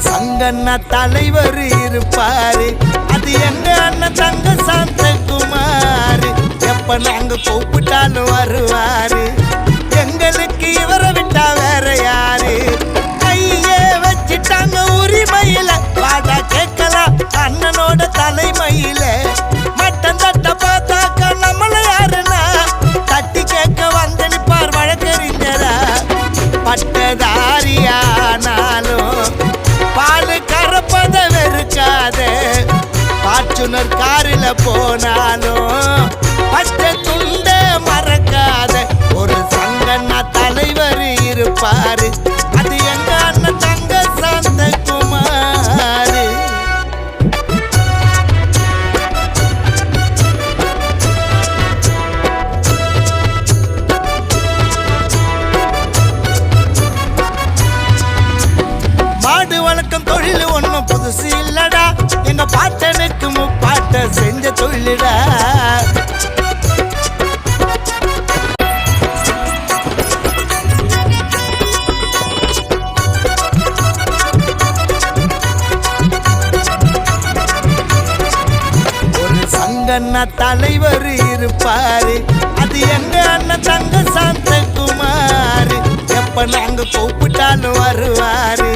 சங்கண்ணா தலைவர் இருப்பாரு, அது எங்க அண்ணன் தங்க சாந்தகுமார். எப்ப நாங்க கூப்பிட்டாலும் வருவாரு, எங்களுக்கு இவரை விட்டா வேற யாரு? கையே வச்சிட்டாங்க உரிமையில, வாடா கேட்கலாம் அண்ணனோட தலைமையில. மட்டன் தட்ட பார்த்தாக்க நம்மள யாருன்னா தட்டி கேட்க வந்து நிப்பார் வழக்கறிஞரா. பட்டதாரியானாலும் பாலு கறப்பத வெறுக்காத, பாச்சுனர் காரில் போனாலும் பச்சை துண்ட மறக்காத. ஒரு சங்கண்ணா தலைவர் இருப்பாரு, அது எங்க அண்ணன் தங்க சாந்தகுமார். மாடு வளர்க்கும் தொழில் ஒன்றும் புதுசு இல்லடா, எங்க பாட்டனுக்கு முப்பாட்ட செஞ்ச தொழிலடா. ஒரு சங்கண்ணா தலைவர் இருப்பாரு, அது எங்க அண்ணன் தங்க சாந்தகுமார். எப்ப நாங்க கூப்பிட்டாலும் வருவாரு,